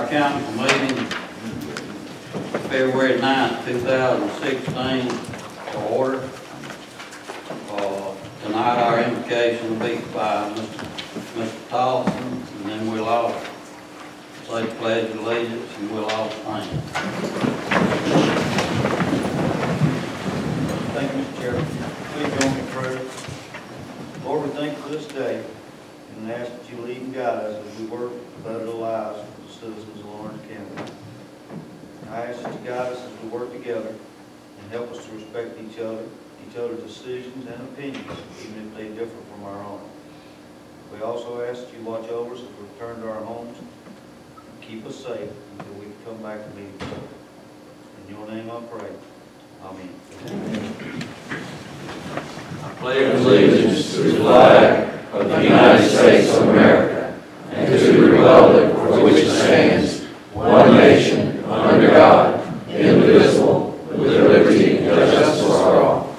our council meeting, February 9th, 2016, to order. Tonight our invocation will be by Mr. Tolson, and then we'll all say the pledge of allegiance, and we'll all stand. Thank you, Mr. Chairman. Please join me in prayer. Lord, we thank you for this day and ask that you lead and guide us as we work to better the lives of the citizens of Lawrence County. I ask that you guide us as we work together and help us to respect each other's decisions and opinions, even if they differ from our own. We also ask that you watch over us as we return to our homes and keep us safe until we can come back and meet each other. In your name I pray. Amen. I pledge allegiance to the flag of the United States of America and to the republic for which it stands, one nation, under God, indivisible, with liberty and justice for all.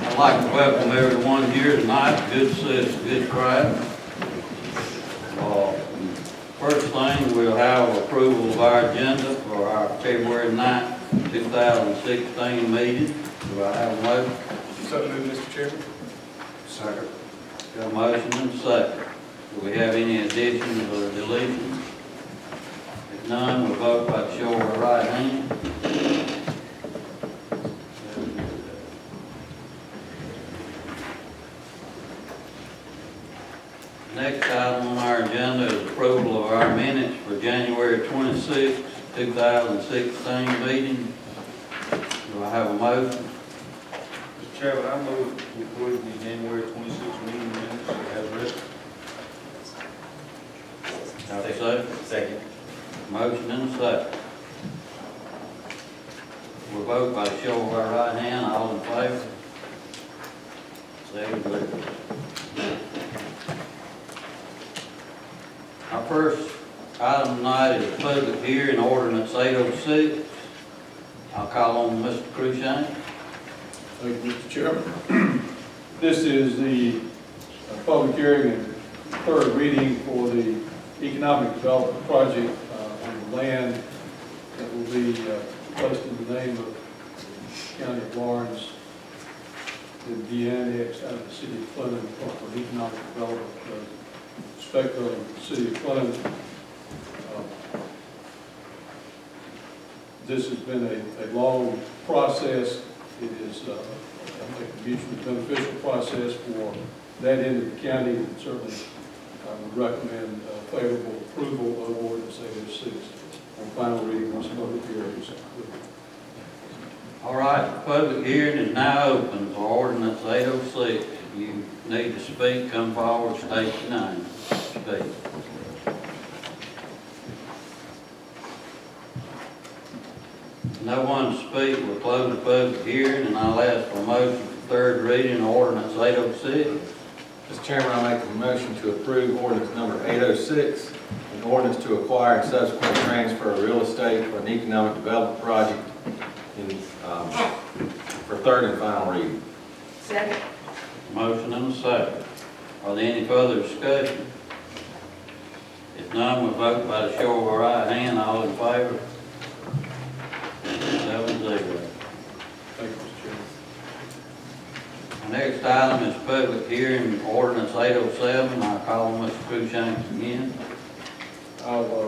I'd like to welcome everyone here tonight. Good to see us, a good crowd. First thing, we'll have approval of our agenda for our February 9th, 2016 meeting. Do I have a motion? So moved, Mr. Chairman. Second. Got a motion and a second. Do we have any additions or deletions? If none, we'll vote by the show of our right hand. Next item on our agenda is approval of our minutes for January 26, 2016 meeting. Do I have a motion? Mr. Chairman, I move to approve the January 26th meeting minutes as written. Second. Motion and a second. We'll vote by show of our right hand. All in favor? Second. Our first item tonight is a public hearing, ordinance 806. I'll call on Mr. Cruikshank. Thank you, Mr. Chairman. This is the public hearing and third reading for the economic development project on the land that will be placed in the name of the County of Lawrence and be annexed out of the City of Clinton for economic development. Spectrum of the City of Clinton. This has been a long process. It is, I think, a mutually beneficial process for that end of the county, and certainly I would recommend favorable approval of Ordinance 806 on final reading once public hearing is concluded. All right, the public hearing is now open for ordinance 806. If you need to speak, come forward, state your name. Speak. No one to speak, we'll close the public hearing, and I'll ask for a motion for third reading, ordinance 806. Mr. Chairman, I make a motion to approve ordinance number 806, an ordinance to acquire and subsequent transfer of real estate for an economic development project for third and final reading. Second. Motion and a second. Are there any further discussion? If none, we'll vote by the show of our right hand. All in favor? 7-0. Thank you, Mr. Chairman. The next item is public hearing, ordinance 807. I'll call on Mr. Cruikshank again.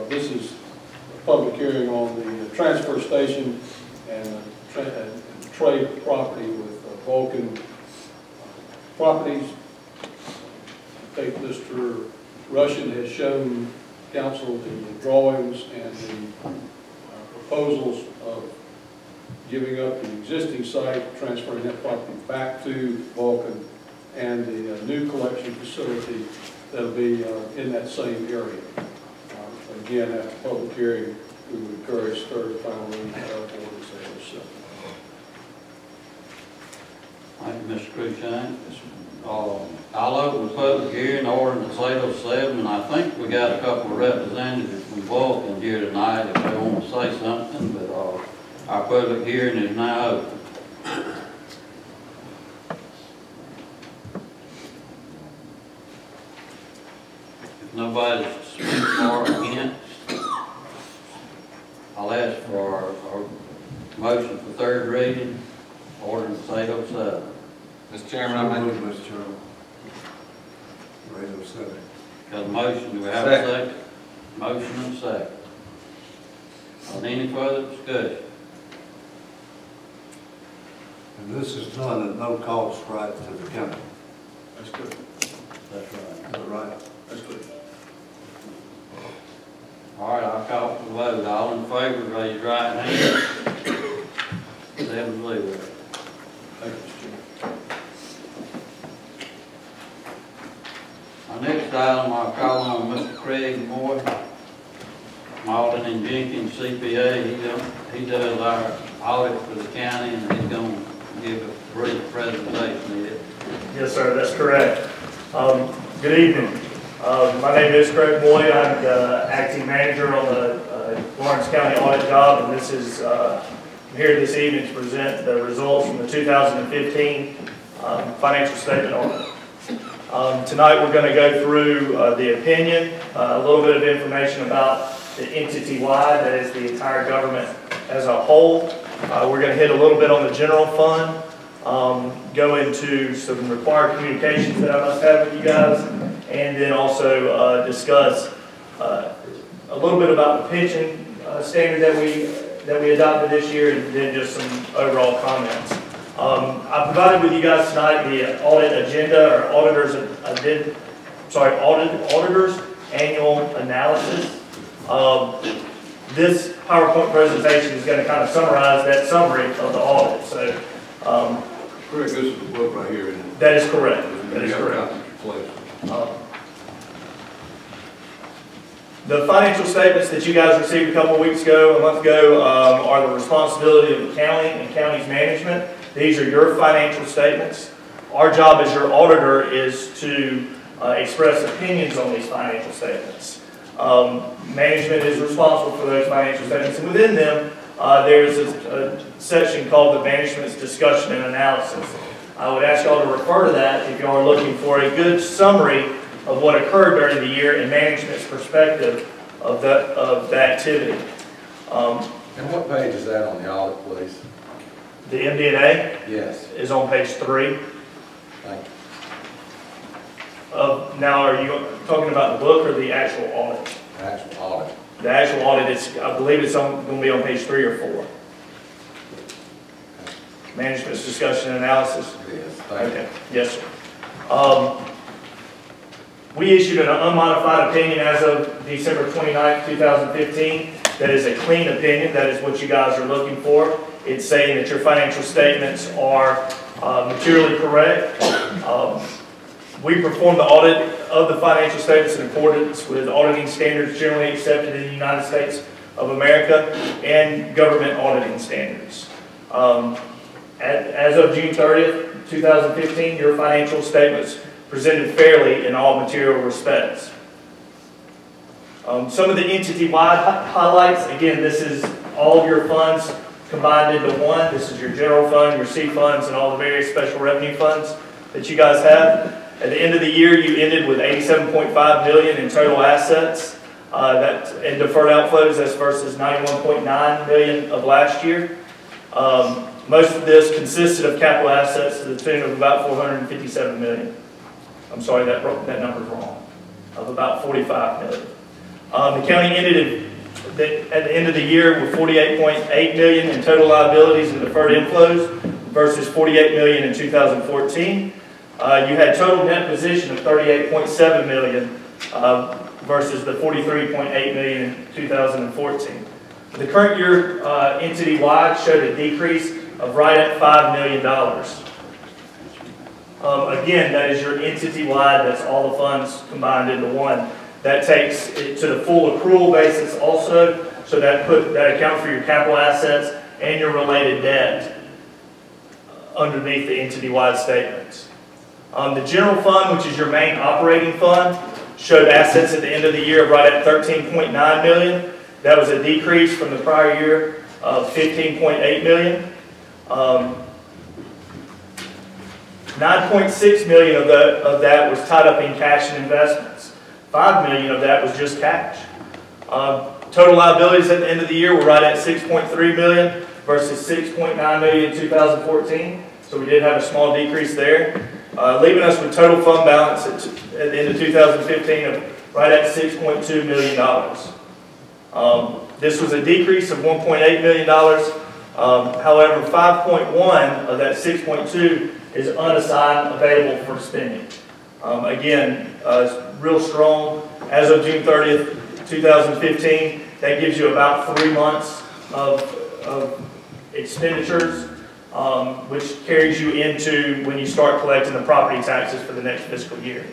This is a public hearing on the transfer station and trade property with Vulcan Properties. I think Mr. Russian has shown council the drawings and the proposals of giving up the existing site, transferring that property back to Vulcan, and the new collection facility that'll be in that same area. Again, after public hearing, we would encourage third and final reading of ordinance 807. Thank you, Mr. Cruikshank. I'll open the public hearing, ordinance 807, and I think we got a couple of representatives from Vulcan here tonight if they want to say something, but our public hearing is now open. nobody to speak for or against, I'll ask for a motion for third reading, ordinance 807. Mr. Chairman, I make, Mr. Chairman. 807. Got a motion, do we have a second? Motion and second. Any further discussion? And this is done at no cost, right, to the county. That's good. That's right. Is that right? That's good. All right, I'll call for the vote. All in favor, raise your right hand. 7-0. Thank you, Mr. Chairman. Our next item, I'll call on Mr. Craig Moore, Malden and Jenkins CPA. He does our audit for the county, and he's going to give a brief presentation here. Yes, sir, that's correct. Good evening. My name is Craig Moy. I'm the acting manager on the Lawrence County audit job, and this is I'm here this evening to present the results from the 2015 financial statement audit. Tonight we're going to go through the opinion, a little bit of information about the entity-wide, that is the entire government as a whole. We're going to hit a little bit on the general fund, go into some required communications that I must have with you guys, and then also discuss a little bit about the pension standard that we adopted this year, and then just some overall comments. I provided with you guys tonight the audit agenda, or auditor's annual analysis. This PowerPoint presentation is going to kind of summarize that summary of the audit. So, Correct, this is the book right here, isn't it? that is correct. That is correct. The financial statements that you guys received a month ago, are the responsibility of the county and county's management. These are your financial statements. Our job as your auditor is to express opinions on these financial statements. Management is responsible for those financial statements, and within them, there's a section called the management's discussion and analysis. I would ask y'all to refer to that if y'all are looking for a good summary of what occurred during the year and management's perspective of the activity. and what page is that on the audit, please? The MD&A Yes, is on page 3. thank you. Now, are you talking about the book or the actual audit? Actual audit. The actual audit is, I believe it's going to be on page 3 or 4. Management's discussion and analysis. Yes, thank you. Okay, yes, sir. We issued an unmodified opinion as of December 29th, 2015. That is a clean opinion. That is what you guys are looking for. It's saying that your financial statements are materially correct. We perform the audit of the financial statements in accordance with auditing standards generally accepted in the United States of America and government auditing standards. As of June 30th, 2015, your financial statements presented fairly in all material respects. Some of the entity-wide highlights, again, this is all of your funds combined into one. This is your general fund, your C funds, and all the various special revenue funds that you guys have. At the end of the year, you ended with $87.5 million in total assets. And deferred outflows, that's versus $91.9 million of last year. Most of this consisted of capital assets to the tune of about $457 million. I'm sorry, that number's wrong. Of about $45 million. The county ended at the end of the year with $48.8 million in total liabilities and deferred inflows versus $48 million in 2014. You had total net position of $38.7 million versus the $43.8 million in 2014. The current year entity-wide showed a decrease of right at $5 million. Again, that is your entity-wide, that's all the funds combined into one. That takes it to the full accrual basis also, so that accounts for your capital assets and your related debt underneath the entity-wide statements. The general fund, which is your main operating fund, showed assets at the end of the year of right at $13.9 million. That was a decrease from the prior year of $15.8 million. $9.6 million of that was tied up in cash and investments. $5 million of that was just cash. Total liabilities at the end of the year were right at $6.3 million versus $6.9 million in 2014. So we did have a small decrease there, leaving us with total fund balance at the end of 2015 of right at $6.2 million. This was a decrease of $1.8 million. However, 5.1 of that 6.2 is unassigned available for spending. Again, it's real strong. As of June 30th, 2015, that gives you about 3 months of expenditures, which carries you into when you start collecting the property taxes for the next fiscal year.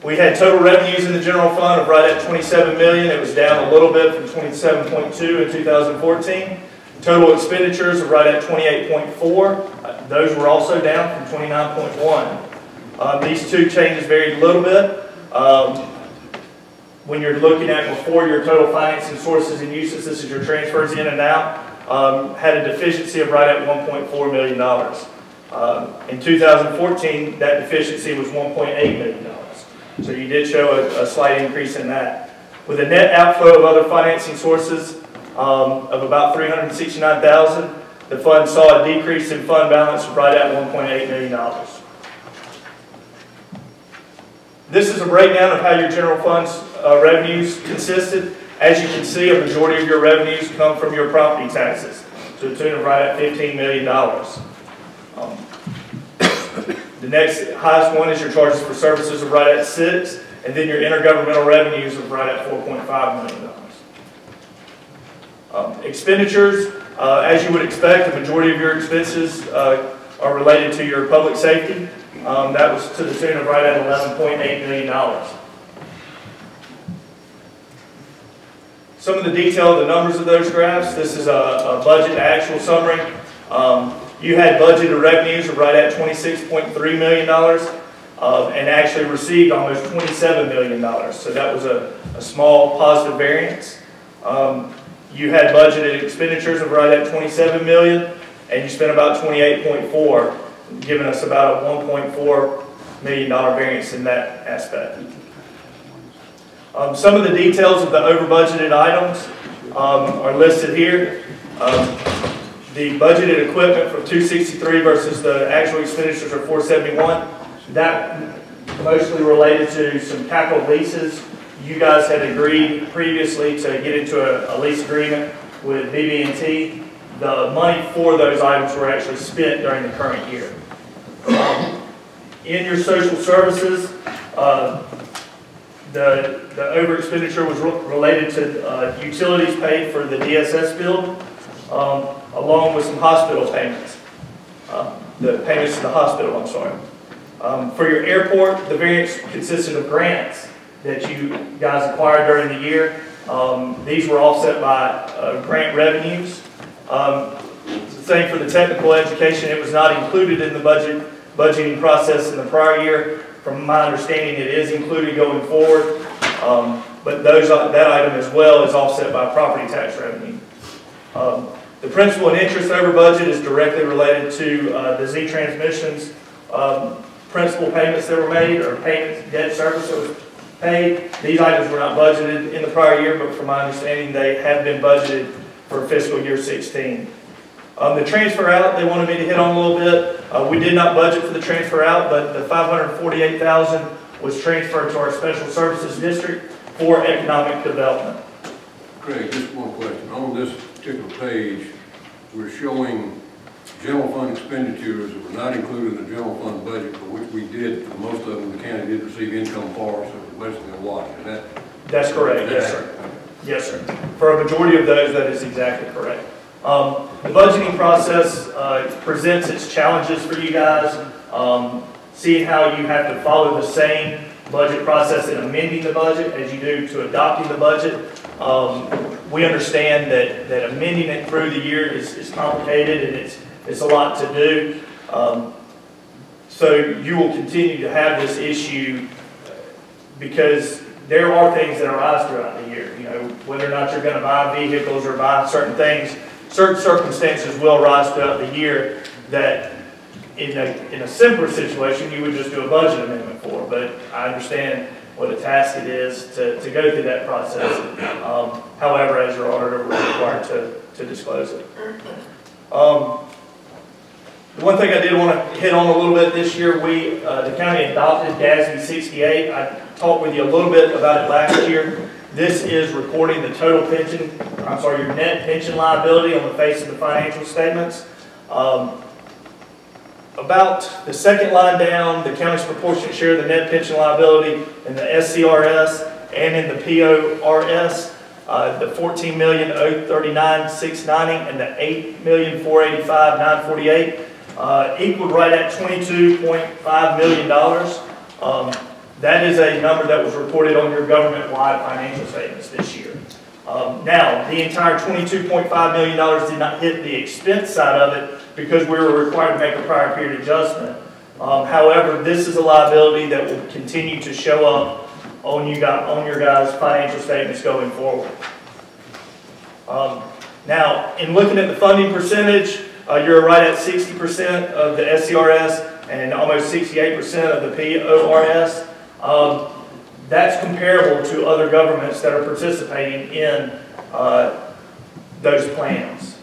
We had total revenues in the general fund of right at $27 million. It was down a little bit from $27.2 in 2014. Total expenditures of right at $28.4. Those were also down from $29.1. These two changes varied a little bit. When you're looking at before your total financing sources and uses, this is your transfers in and out, had a deficiency of right at $1.4 million. In 2014, that deficiency was $1.8 million. So you did show a slight increase in that. With a net outflow of other financing sources of about $369,000, the fund saw a decrease in fund balance of right at $1.8 million. This is a breakdown of how your general fund's revenues consisted. As you can see, a majority of your revenues come from your property taxes, to the tune of right at $15 million. The next highest one is your charges for services of right at $6, and then your intergovernmental revenues of right at $4.5 million. Expenditures, as you would expect, the majority of your expenses are related to your public safety. That was to the tune of right at $11.8 million. Some of the detail of the numbers of those graphs. This is a budget to actual summary. You had budgeted revenues of right at $26.3 million and actually received almost $27 million. So that was a small positive variance. You had budgeted expenditures of right at $27 million, and you spent about $28.4, giving us about a $1.4 million variance in that aspect. Some of the details of the over budgeted items are listed here. The budgeted equipment for 263 versus the actual expenditures are 471. That mostly related to some capital leases. You guys had agreed previously to get into a lease agreement with BB&T. The money for those items were actually spent during the current year. In your social services, the over expenditure was related to utilities paid for the DSS bill, along with some hospital payments. The payments to the hospital, I'm sorry. For your airport, the variance consisted of grants that you guys acquired during the year. These were offset by grant revenues. Same for the technical education. It was not included in the budgeting process in the prior year. From my understanding, it is included going forward. But that item as well is offset by property tax revenue. The principal and interest over budget is directly related to the Z Transmissions principal payments that were made, or payments, debt service that was paid. These items were not budgeted in the prior year, but from my understanding, they have been budgeted for fiscal year 16. The transfer out, they wanted me to hit on a little bit. We did not budget for the transfer out, but the $548,000 was transferred to our special services district for economic development. Craig, just one question. On this particular page, we're showing general fund expenditures that were not included in the general fund budget, for which we did, for most of them, the county did receive income for, so it was basically a wash. Is that? That's correct, yes, sir. Yes, sir. For a majority of those, that is exactly correct. The budgeting process presents its challenges for you guys. Seeing how you have to follow the same budget process in amending the budget as you do to adopting the budget. We understand that amending it through the year is complicated and it's a lot to do. So you will continue to have this issue because there are things that arise throughout the year. You know, whether or not you're going to buy vehicles or buy certain things, certain circumstances will arise throughout the year that in a simpler situation, you would just do a budget amendment for, but I understand what a task it is to go through that process. However, as your auditor, we're required to disclose it. The one thing I did want to hit on a little bit this year, the county adopted GASB 68. I talked with you a little bit about it last year. This is recording the total your net pension liability on the face of the financial statements. About the second line down, the county's proportionate share of the net pension liability in the SCRS and in the PORS, the $14,039,690 and the $8,485,948 equaled right at $22.5 million. That is a number that was reported on your government-wide financial statements this year. Now, the entire $22.5 million did not hit the expense side of it because we were required to make a prior period adjustment. However, this is a liability that will continue to show up on your guys' financial statements going forward. Now, in looking at the funding percentage, you're right at 60% of the SCRS and almost 68% of the PORS. That's comparable to other governments that are participating in those plans.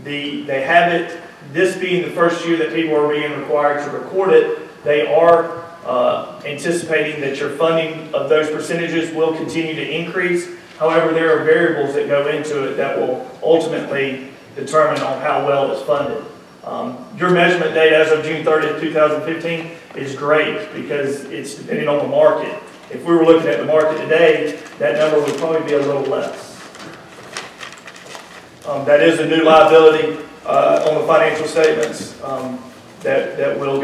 They have it, this being the first year that people are being required to record it, they are anticipating that your funding of those percentages will continue to increase. However, there are variables that go into it that will ultimately determine on how well it's funded. Your measurement data as of June 30th, 2015 is great because it's depending on the market. If we were looking at the market today, that number would probably be a little less. That is a new liability on the financial statements that will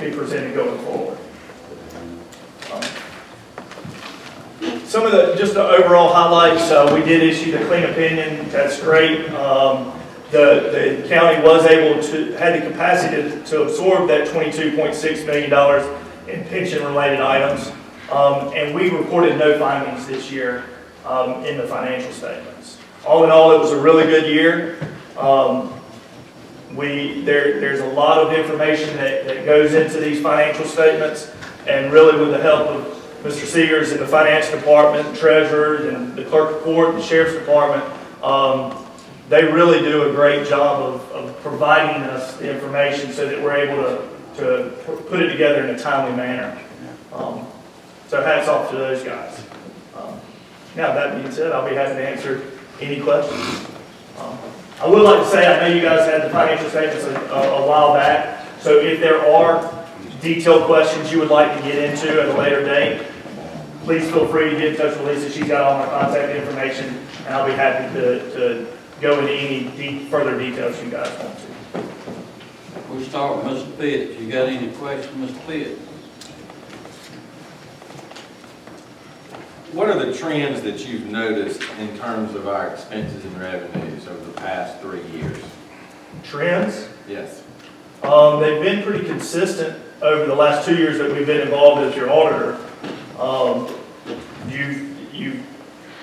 be presented going forward. Some of just the overall highlights, we did issue the clean opinion. That's great. The county was able to, had the capacity to absorb that $22.6 million in pension-related items. And we reported no findings this year in the financial statements. All in all, it was a really good year. There's a lot of information that goes into these financial statements, and really with the help of Mr. Seegers in the finance department, treasurer, and the clerk of court, and the sheriff's department, they really do a great job of providing us the information so that we're able to put it together in a timely manner. So hats off to those guys. Now, that being said, I'll be happy to answer any questions. I would like to say, I know you guys had the financial statements a while back, so if there are detailed questions you would like to get into at a later date, please feel free to get in touch with Lisa. She's got all my contact information, and I'll be happy to go into any further details you guys want to. We'll start with Mr. Pitts. You got any questions, Mr. Pitts? What are the trends that you've noticed in terms of our expenses and revenues over the past 3 years? Trends? Yes. They've been pretty consistent over the last 2 years that we've been involved as your auditor. You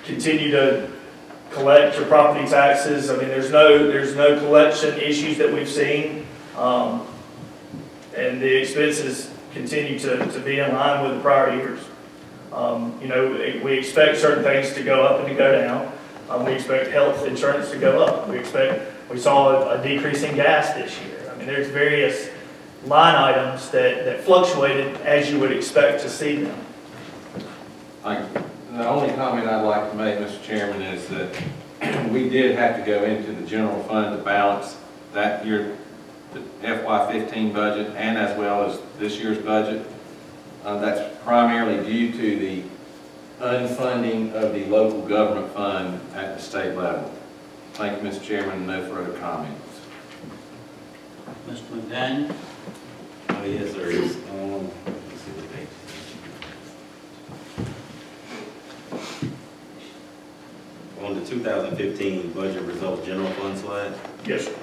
continue to collect your property taxes. I mean, there's no collection issues that we've seen, and the expenses continue to be in line with the prior years. You know, we expect certain things to go up and to go down. We expect health insurance to go up. We saw a decrease in gas this year. I mean, there's various line items that fluctuated as you would expect to see them. The only comment I'd like to make, Mr. Chairman, is that we did have to go into the general fund to balance that year, the FY15 budget, and as well as this year's budget. That's primarily due to the unfunding of the local government fund at the state level. Thank you, Mr. Chairman. No further comments. Mr. McDaniel? Oh, yes, sir. Let's see the page. On the 2015 budget results general fund slide, Yes, sir.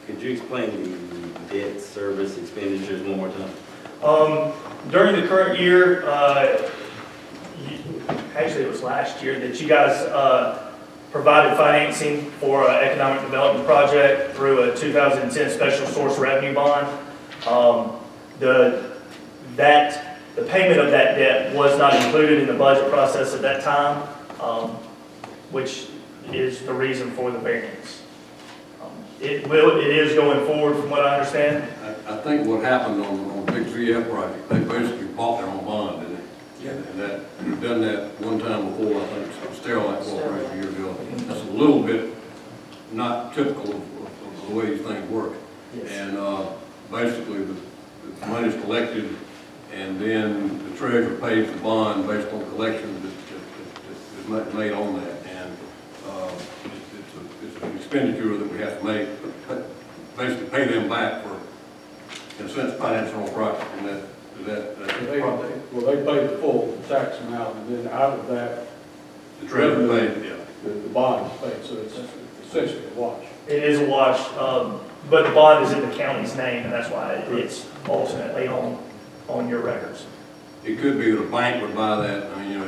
could you explain the debt service expenditures one more time? During the current year, actually it was last year, that you guys provided financing for an economic development project through a 2010 special source revenue bond. The payment of that debt was not included in the budget process at that time, which is the reason for the variance. It is going forward from what I understand. I think what happened on the big VF project, they basically bought their own bond, didn't they? Yeah. And that, we've done that one time before, I think, Sterilite Corporation a year ago. That's a little bit not typical of the way these things work. Yes. And basically, the money's collected, and then the treasurer pays the bond based on collections that is made on that. And it's an expenditure that we have to make, but basically pay them back for, in a sense, financing our project. And they paid the full tax amount, and then out of that, the treasurer paid, yeah. the bond is paid, so it's essentially a wash. It is a wash, but the bond is in the county's name, and that's why it's ultimately on your records. It could be that a bank would buy that. I mean,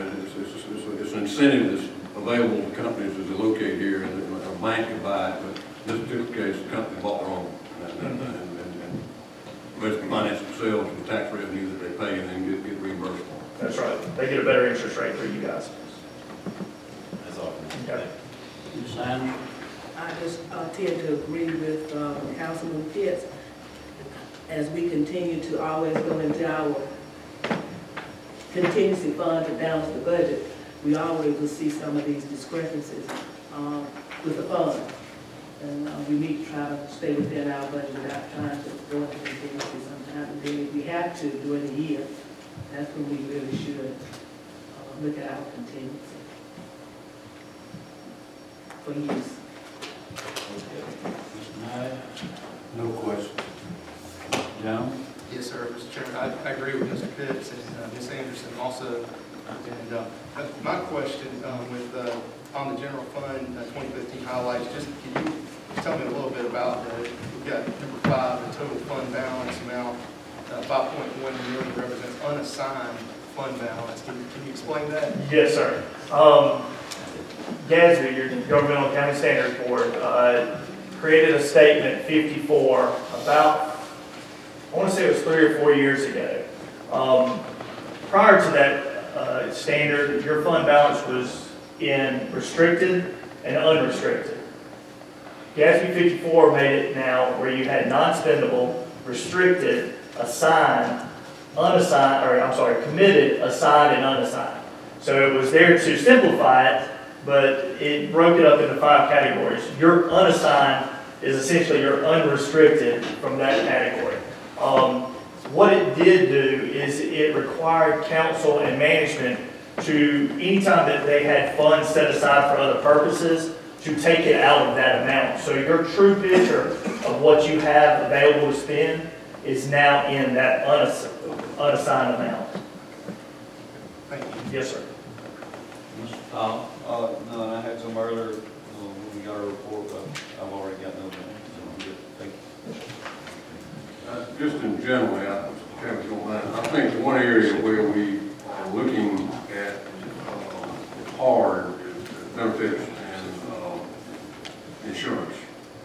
it's an incentive that's available to companies as they locate here, and a bank could buy it, but in this particular case, the company bought their own. And basically finance themselves with the tax revenue that they pay and then get reimbursed for. That's right. They get a better interest rate for you guys. That's all. Okay. Ms. Sanders? I just tend to agree with Councilman Pitts. As we continue to always go into our contingency fund to balance the budget, we always will see some of these discrepancies with the fund. And we need to try to stay within our budget without trying to go into contingency sometimes. And then if we have to during the year, that's when we really should look at our contingency for use. Mr. Knight? No question. Jones? Yes, sir, Mr. Chairman. I agree with Mr. Pitts and Ms. Anderson also. And my question on the general fund 2015 highlights, just can you tell me a little bit about we've got number 5, the total fund balance amount, 5.1 million represents unassigned fund balance. Can you explain that? Yes, sir. GASB, your Governmental Accounting Standards Board, created a statement 54 about, I want to say it was 3 or 4 years ago. Prior to that standard, your fund balance was in restricted and unrestricted. GASB 54 made it now where you had non-spendable, restricted, assigned, unassigned, or I'm sorry, committed, assigned, and unassigned. So it was there to simplify it, but it broke it up into 5 categories. Your unassigned is essentially your unrestricted from that category. What it did do is it required council and management to, anytime that they had funds set aside for other purposes, to take it out of that amount. So your true picture of what you have available to spend is now in that unassigned amount. Thank you. Yes, sir. Mr. Powell? No, I had some earlier when we got our report, but I've already got those in. So I'm good. Thank you. Just in general, Chairman, if you don't mind, I think one area where we are looking at hard is benefits and insurance.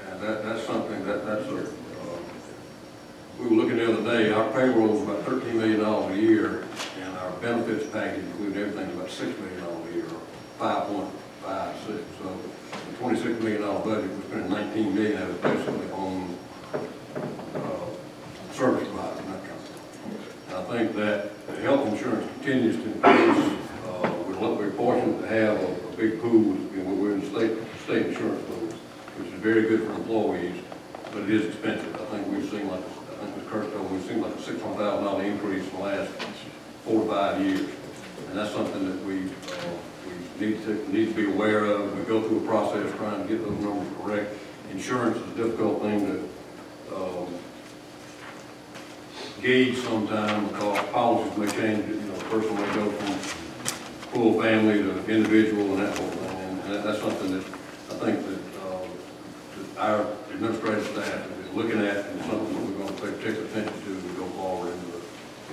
And that's something that's a, we were looking the other day, our payroll is about $13 million a year, and our benefits package, including everything, is about $6 million a year, 5.56. So the $26 million budget, we're spending $19 million of it basically on service providers and that kind of stuff. And I think that the health insurance continues to increase. We're fortunate to have a big pool. We're in the state insurance pool, which is very good for employees, but it is expensive. I think we've seen like, I think Ms. Kirk told me, we've seen like a $600,000 increase in the last 4 to 5 years. And that's something that we need to be aware of. We go through a process trying to get those numbers correct. Insurance is a difficult thing to gauge sometime because policies may change. You know, a person may go from full family to individual and that whole thing. And that's something that I think that our administrative staff is looking at, and something that we're going to pay particular attention to as we go forward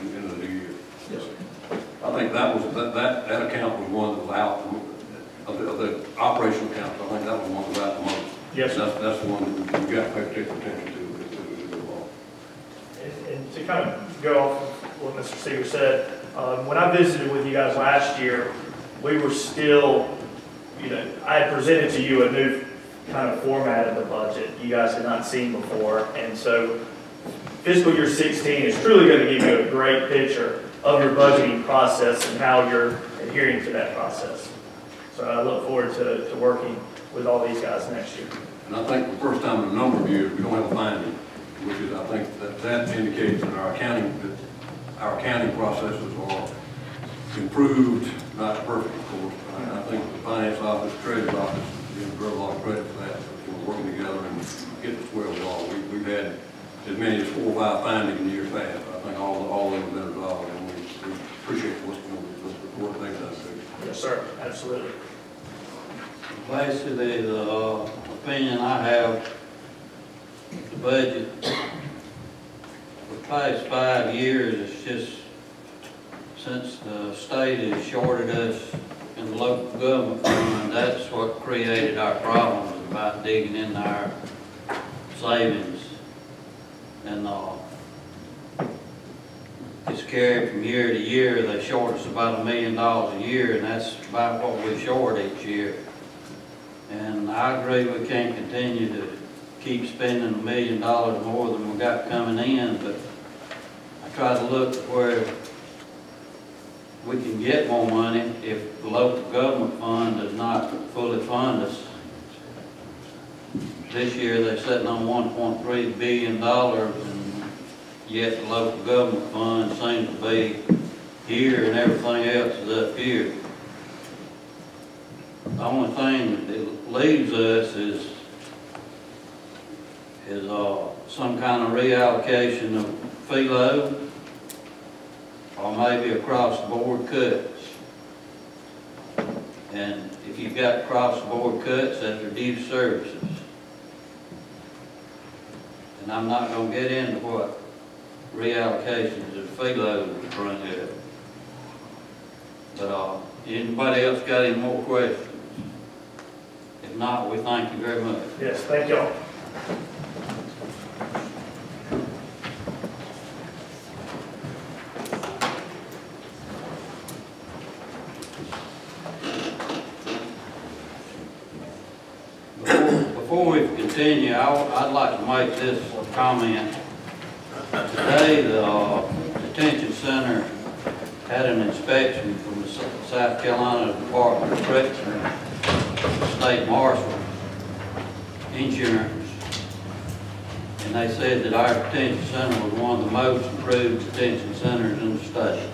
into the new year. Yes, sir. I think that account was one that was out of the operational account. Yes, sir. That's the one that we've got to pay particular attention to as we go along. And to kind of go off of what Mr. Seeger said, when I visited with you guys last year, we were still, I had presented to you a new kind of format of the budget you guys had not seen before. And so fiscal year 16 is truly going to give you a great picture of your budgeting process and how you're adhering to that process. So I look forward to working with all these guys next year. And I think the first time in a number of years, we don't have a finding, which is, I think, that indicates that our accounting processes are improved, not perfect, of course. I think the finance office, treasurer's office, a lot of credit for that, working together and getting us where we are. We've had as many as 4 or 5 findings in years past. I think all of them have been resolved, and we appreciate what's the work they've done too. Yes, sir. Absolutely. Basically, the opinion I have, the budget, for the past 5 years, it's just, since the state has shorted us in the local government fund, that's what created our problems about digging into our savings. And it's carried from year to year. They short us about $1 million a year, and that's about what we short each year. And I agree we can't continue to keep spending $1 million more than we got coming in, but I try to look at where we can get more money if the local government fund does not fully fund us. This year they're sitting on $1.3 billion, and yet the local government fund seems to be here and everything else is up here. The only thing that leaves us is some kind of reallocation of FILO, or maybe across-the-board cuts. And if you've got across-the-board cuts, that's reduced services. And I'm not going to get into what reallocations of FILO would bring up. But anybody else got any more questions? If not, we thank you very much. Yes, thank y'all. Before we continue, I'd like to make this comment. Today, the detention center had an inspection from the South Carolina Department of Correction, State Marshal, Insurance, and they said that our detention center was one of the most improved detention centers in the state.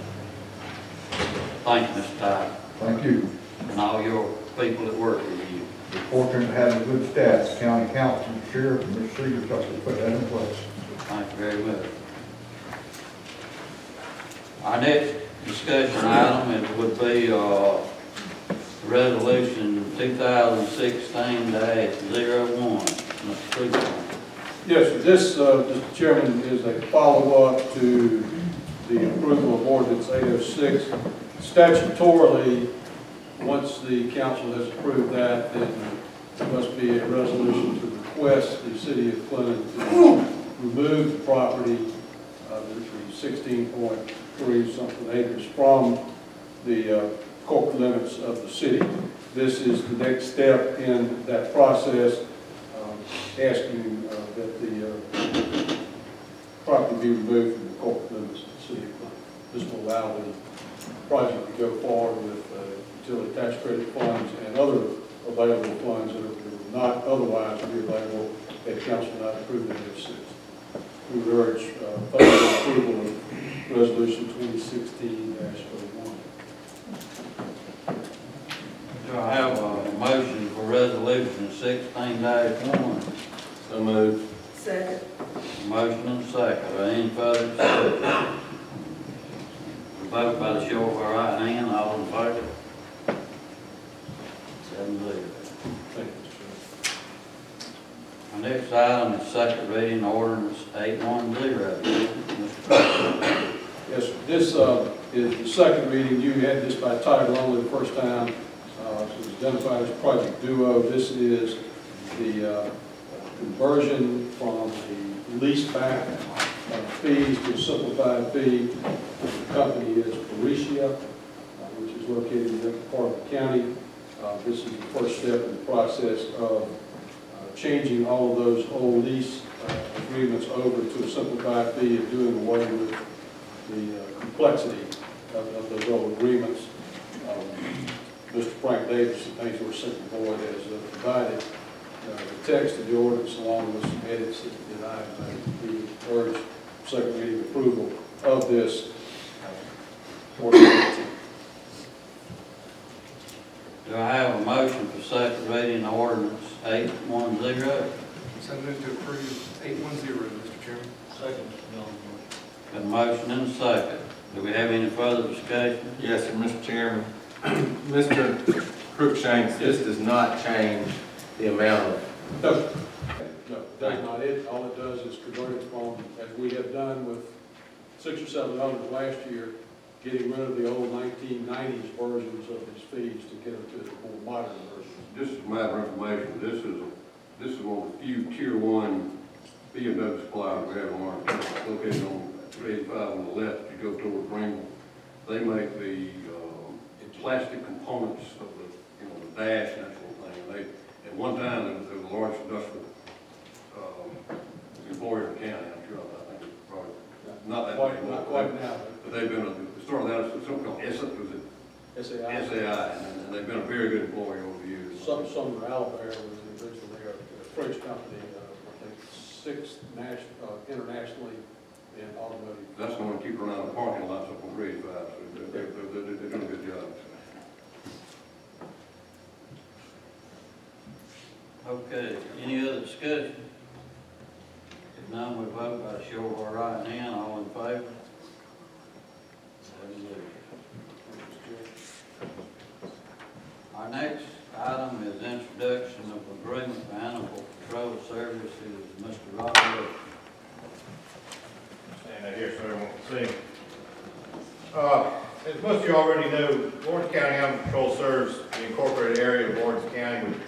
Thank you, Mr. Tyler, Thank you. and all your people that work with you. We're fortunate to have a good staff, county council, sheriff, and Mr. Seeger, to put that in place. Thank you very much. Our next discussion item would be Resolution 2016-01. Mr. Cooper. Yes, sir. This, Mr. Chairman, is a follow-up to the approval of ordinance 806. Statutorily, once the council has approved that, then there must be a resolution to request the city of Clinton to remove the property, the 16.3 something acres from the corporate limits of the city. This is the next step in that process, asking that the property be removed from the corporate limits of the city of Clinton. This will allow the project to go forward with utility tax credit funds and other available funds that would not otherwise be available if council not approved it at 6. We would urge favorable approval of resolution 2016-01. Do I have a motion for resolution 16-1? So moved. Second. Motion and second. Any further discussion? Vote by the show of our right hand. All in favor? 7-0. Thank you, Mr. Chairman. Our next item is second reading ordinance 810. Yes, sir. This is the second reading. You had this by title only the first time. So it's identified as Project Duo. This is the conversion from the lease back fees to a simplified fee. The company is Paricia, which is located in different part of the county. This is the first step in the process of changing all of those old lease agreements over to a simplified fee and doing away with the complexity of those old agreements. Mr. Frank Davis, the things we're sick and board, has provided the text of the ordinance along with some edits that I have made. We urge second reading approval of this ordinance. Do I have a motion for second reading of ordinance 810? So move to approve 810, Mr. Chairman. Second. Got a motion and a second. Do we have any further discussion? Yes, sir, Mr. Chairman. Mr. Cruikshanks, this does not change the amount of, No, it does not. All it does is convert it from, as we have done with 6 or 7 others last year, getting rid of the old 1990s versions of these fees to get them to the more modern versions. Just as a matter of information, this is one of the few Tier 1 B&W suppliers we have in our county, located on 85 on the left. You go toward Greenville. They make the plastic components of the dash and that sort of thing. At one time, they were the largest industrial employer in the county. I'm sure. I think it's probably not that many. Not quite now. But they've been started out as something called SAI. SAI, and they've been a very good employer over the years. Some of Albert was originally a French company, I think 6th internationally in automotive. That's the one to keep around the parking lots up on Grade 5. So they're doing a good job. Okay, any other discussion? If none, we vote by show of our right hand, all in favor? Our next item is introduction of agreement for animal control services. Mr. Robert. Stand out here so everyone can see. As most of you already know, Lawrence County Animal Control serves the incorporated area of Lawrence County with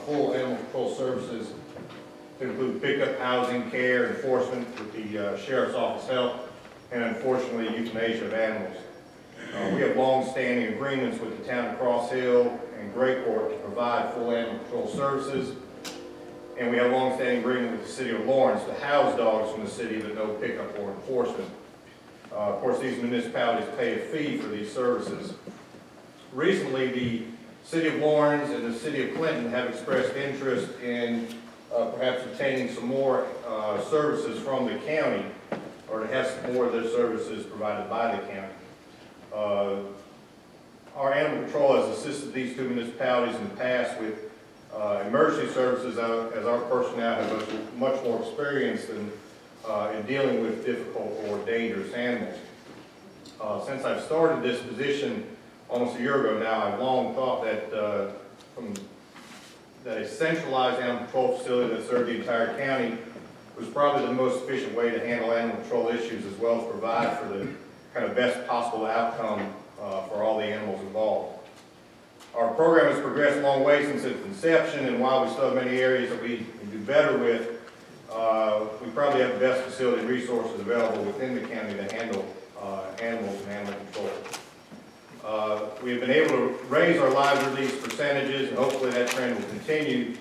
full animal control services to include pickup, housing, care, enforcement with the Sheriff's Office help, and unfortunately euthanasia of animals. We have long-standing agreements with the town of Cross Hill and Graycourt to provide full animal control services, and we have a long-standing agreement with the city of Lawrence to house dogs from the city but no pickup or enforcement. Of course, these municipalities pay a fee for these services. Recently, the City of Lawrence and the City of Clinton have expressed interest in perhaps obtaining some more services from the county, or to have some more of their services provided by the county. Our animal control has assisted these two municipalities in the past with emergency services, as our personnel have much more experience in dealing with difficult or dangerous animals. Since I've started this position almost a year ago now, I've long thought that that a centralized animal control facility that served the entire county was probably the most efficient way to handle animal control issues, as well as provide for the kind of best possible outcome for all the animals involved. Our program has progressed a long way since its inception, and while we still have many areas that we can do better with, we probably have the best facility and resources available within the county to handle animals and animal control. We have been able to raise our live release percentages, and hopefully that trend will continue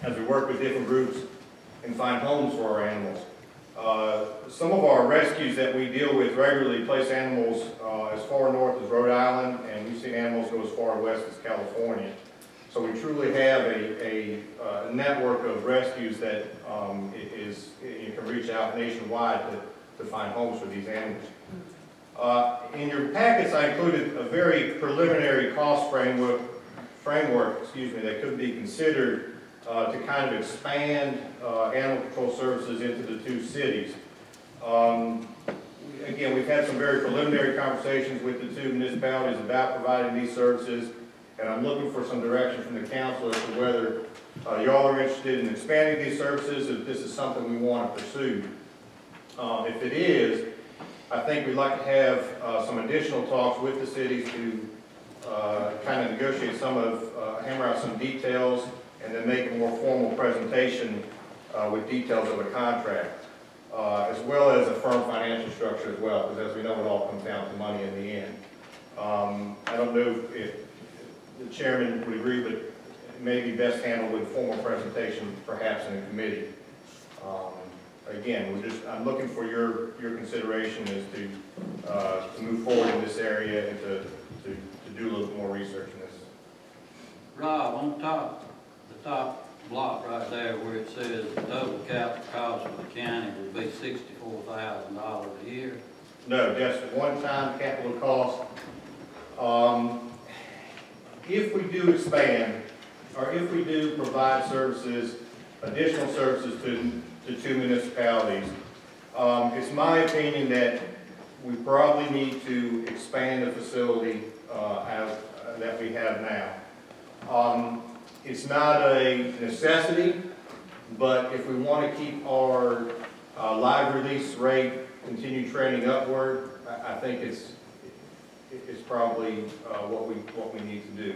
as we work with different groups and find homes for our animals. Some of our rescues that we deal with regularly place animals as far north as Rhode Island, and we've seen animals go as far west as California. So we truly have a network of rescues that you can reach out nationwide to find homes for these animals. In your packets, I included a very preliminary cost framework that could be considered to kind of expand animal control services into the two cities. Again, we've had some very preliminary conversations with the two municipalities about providing these services, and I'm looking for some direction from the council as to whether y'all are interested in expanding these services, if this is something we want to pursue. If it is, I think we'd like to have some additional talks with the cities to kind of negotiate hammer out some details and then make a more formal presentation with details of a contract, as well as a firm financial structure as well, because as we know, it all comes down to money in the end. I don't know if the chairman would agree, but it may be best handled with formal presentation, perhaps in a committee. Again, I'm looking for your consideration as to move forward in this area and to do a little bit more research in this. Rob, on the top block right there where it says the total capital cost of the county would be $64,000 a year. No, just one-time capital cost. If we do expand, or if we do provide services, additional services to two municipalities, it's my opinion that we probably need to expand the facility that we have now. It's not a necessity, but if we want to keep our live release rate continue trending upward, I think it's probably what we need to do.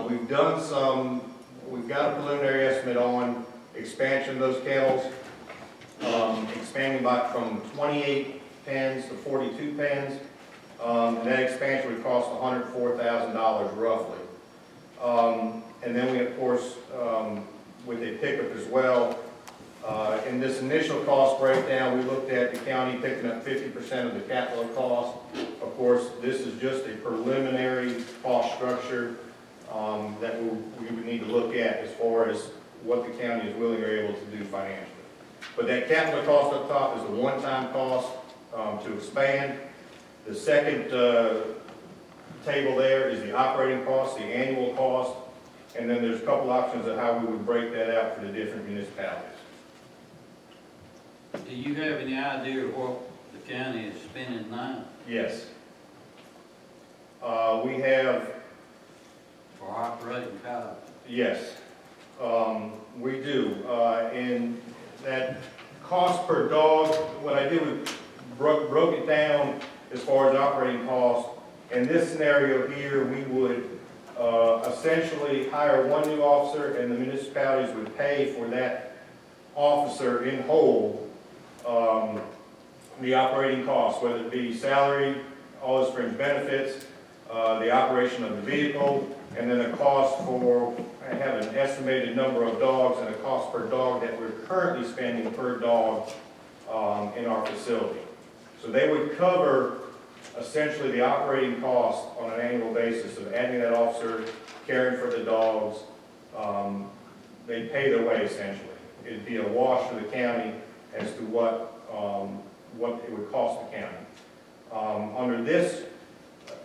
We've got a preliminary estimate on expansion of those kennels, expanding from 28 pens to 42 pens, and that expansion would cost $104,000 roughly. And then we, of course, with a pickup as well. In this initial cost breakdown, we looked at the county picking up 50% of the capital cost. Of course, this is just a preliminary cost structure that we would need to look at as far as what the county is willing or able to do financially. But that capital cost up top is the one-time cost to expand. The second table there is the operating cost, the annual cost, and then there's a couple options of how we would break that out for the different municipalities. Do you have any idea of what the county is spending now? Yes. We have... For operating costs? Yes, we do. And that cost per dog, what I did was broke it down as far as operating costs. In this scenario here, we would essentially hire one new officer, and the municipalities would pay for that officer in whole the operating costs, whether it be salary, all his fringe benefits, the operation of the vehicle, and then a cost for, I have an estimated number of dogs and a cost per dog that we're currently spending per dog in our facility. So they would cover essentially the operating cost on an annual basis of adding that officer, caring for the dogs. They pay their way essentially. It'd be a wash for the county as to what it would cost the county. Under this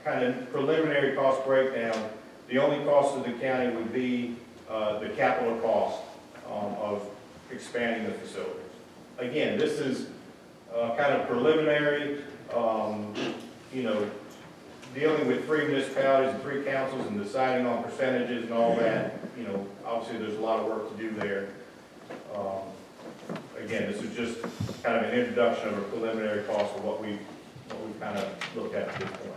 kind of preliminary cost breakdown, the only cost of the county would be the capital cost of expanding the facilities. Again, this is kind of preliminary, you know, dealing with 3 municipalities and 3 councils and deciding on percentages and all that. You know, obviously there's a lot of work to do there. Again, this is just kind of an introduction of a preliminary cost of what we've kind of looked at this point.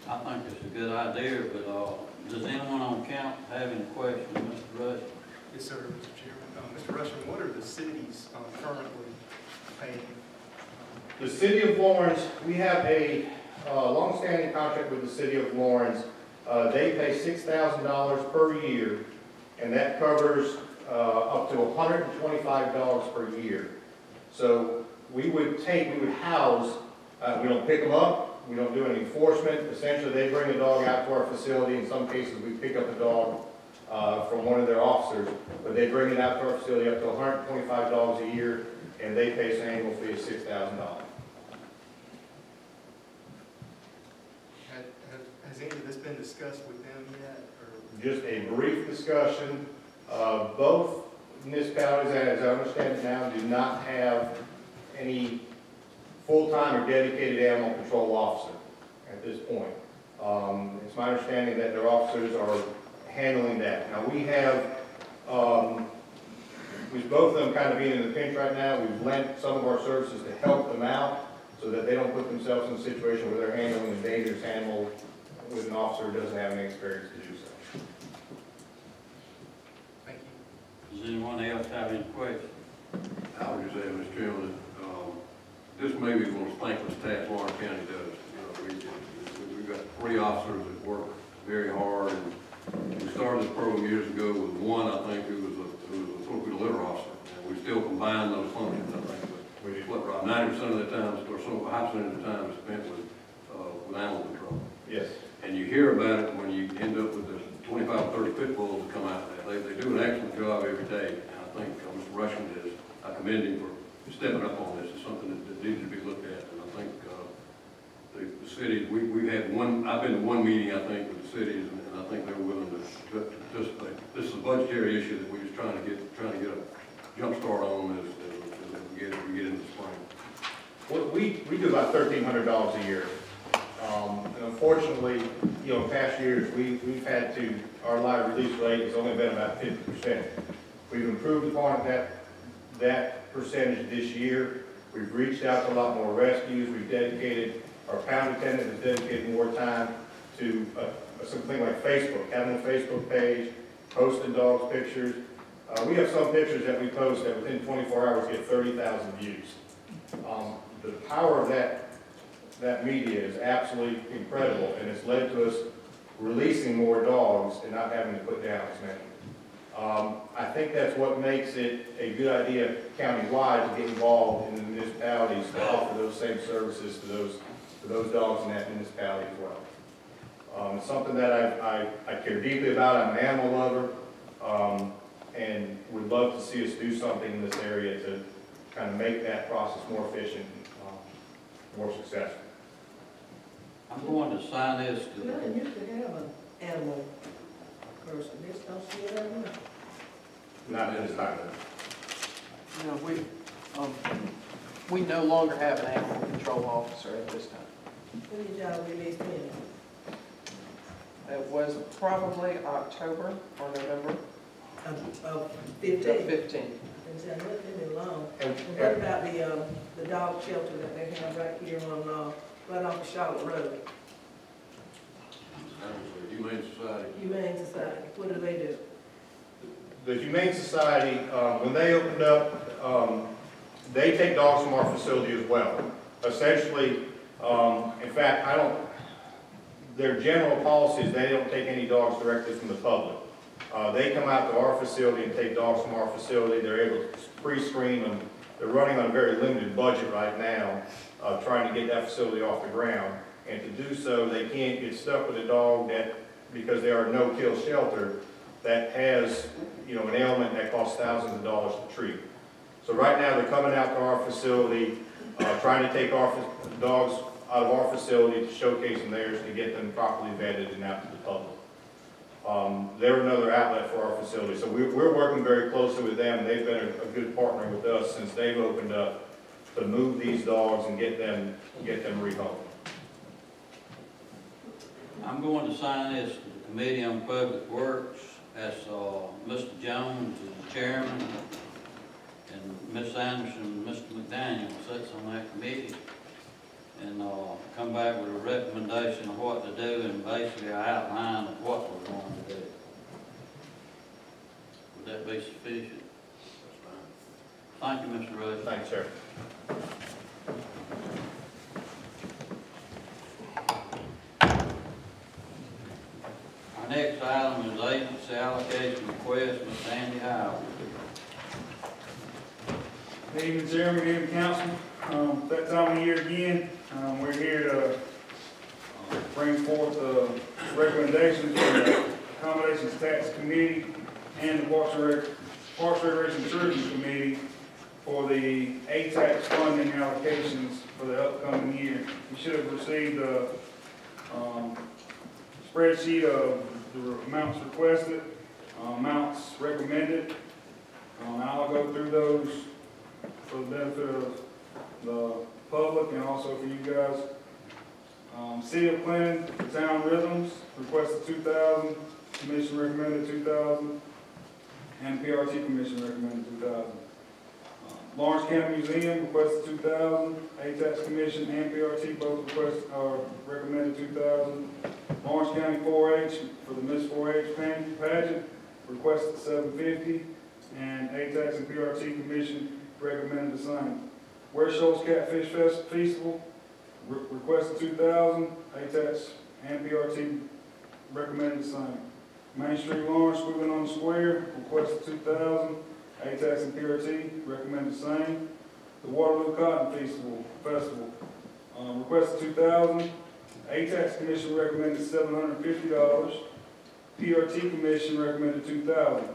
I think it's a good idea, but does anyone on council have any questions, Mr. Rush? Yes, sir, Mr. Chairman. Mr. Rushing, what are the cities currently paying? The City of Lawrence, we have a long-standing contract with the City of Lawrence. They pay $6,000 per year, and that covers up to $125 per year. So we would house, we don't pick them up, we don't do any enforcement. Essentially, they bring a dog out to our facility. In some cases, we pick up a dog from one of their officers, but they bring it out to our facility up to $125 a year, and they pay an annual fee of $6,000. Has any of this been discussed with them yet? Or? Just a brief discussion. Both municipalities, as I understand it now, do not have any full-time or dedicated animal control officer at this point. It's my understanding that their officers are handling that. Now we have, with both of them kind of being in the pinch right now, we've lent some of our services to help them out so that they don't put themselves in a situation where they're handling a dangerous animal with an officer who doesn't have any experience to do so. question. I would just say, Mr. Chairman, this may be one of the thankless tasks Lawrence County does. We've got 3 officers that work very hard, and we started this program years ago with one, I think, who was a Torpedo litter officer, and we still combine those functions, I think, but right, 90% of the time, or so, a high percentage of the time is spent with animal control. Yes. And you hear about it when you end up with the 25 or 30 pit bulls that come out there. They do an excellent job every day, and I think Mr. Rushing is, I commend him for stepping up on this. It's something that needs to be looked at, and I think the city, we've had one, I've been to one meeting, I think, with the cities, and I think they're willing to participate. This is a budgetary issue that we're just trying to get a jump start on as we get into the spring. Well, we do about $1,300 a year. And unfortunately, in past years, we've had to, our live release rate has only been about 50%. We've improved upon that percentage this year. We've reached out to a lot more rescues. We've dedicated, our pound attendant has dedicated more time to something like Facebook, having a Facebook page, posting dogs pictures. We have some pictures that we post that within 24 hours get 30,000 views. The power of that media is absolutely incredible, and it's led to us releasing more dogs and not having to put down as many. I think that's what makes it a good idea countywide to get involved in the municipalities to offer those same services to those dogs in that municipality as well. It's something that I care deeply about. I'm an animal lover, and would love to see us do something in this area to kind of make that process more efficient, more successful. I'm going to sign this to Well, you could have an animal person, just don't see it every night. Not in this time. You know, we no longer have an animal control officer at this time. When did y'all release him? It was probably October or November Of of 15? 15. And so let them alone. And- And what about the dog shelter that they have right here on, right off of Charlotte Road? Humane Society. Humane Society, what do they do? The Humane Society, when they opened up, they take dogs from our facility as well. Essentially, in fact, their general policy is they don't take any dogs directly from the public. They come out to our facility and take dogs from our facility. They're able to pre-screen them. They're running on a very limited budget right now, trying to get that facility off the ground. And to do so, they can't get stuck with a dog that, because they are a no-kill shelter, that has, an ailment that costs thousands of dollars to treat. So right now, they're coming out to our facility, trying to take our dogs out of our facility to showcase them theirs, to get them properly vetted and out to the public. They're another outlet for our facility. So we're working very closely with them. They've been a good partner with us since they've opened up to move these dogs and get them rehomed. I'm going to sign this to the Committee on Public Works. That's Mr. Jones is the chairman, and Ms. Anderson and Mr. McDaniel sits on that committee. And come back with a recommendation of what to do and basically an outline of what we're going to do. Would that be sufficient? Thank you, Mr. Rush. Thanks, sir. Our next item is agency allocation request, Ms. Sandy Howard. Good evening, Chairman, good evening, Council. That time of year again, we're here to bring forth recommendations from the Accommodations Tax Committee and the Parks Recreation Tourism Committee for the ATAX funding allocations for the upcoming year. You should have received a spreadsheet of the amounts requested, amounts recommended. I'll go through those for the benefit of the public and also for you guys. City of Clinton, Town Rhythms requested 2,000, Commission recommended 2,000, and PRT Commission recommended 2,000. Lawrence County Museum requested 2,000, ATAX Commission and PRT both recommended 2,000. Lawrence County 4-H for the Miss 4-H pageant requested 750. and ATAX and PRT Commission recommended the same. West Shoals Catfish Festival, requested 2,000, ATAX and PRT recommended the same. Main Street Lawrence, Squiggling on the Square, requested 2,000, ATAX and PRT recommended the same. The Waterloo Cotton Festival, requested 2,000, ATAX Commission recommended $750, PRT Commission recommended 2,000.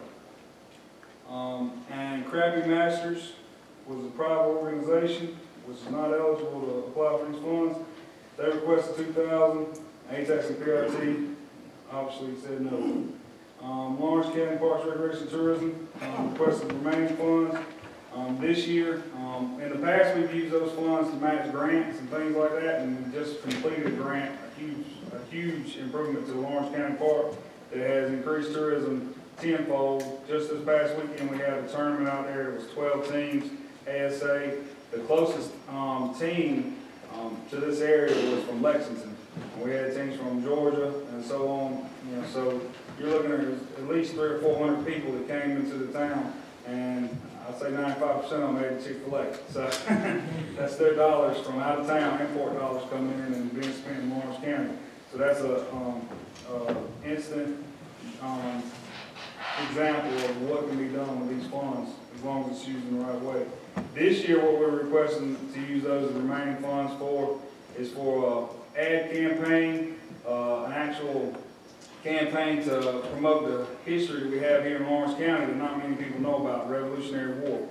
And Krabby Masters was a private organization, which is not eligible to apply for these funds. They requested 2,000, ATAX and PRT obviously said no. Lawrence County Parks, Recreation, Tourism requested the remaining funds. This year, in the past, we've used those funds to match grants and things like that, and we just completed a grant, a huge improvement to the Lawrence County Park that has increased tourism tenfold. Just this past weekend, we had a tournament out there. It was 12 teams, ASA. The closest team to this area was from Lexington. We had teams from Georgia and so on. You know, so you're looking at least 300 or 400 people that came into the town, and I'd say 95% of them ate Chick-fil-A. So that's their dollars from out of town, import dollars coming in and being spent in Lawrence County. So that's a instant example of what can be done with these funds as long as it's used in the right way. This year, what we're requesting to use those remaining funds for is for ad campaign, an actual campaign to promote the history we have here in Lawrence County that not many people know about, Revolutionary War.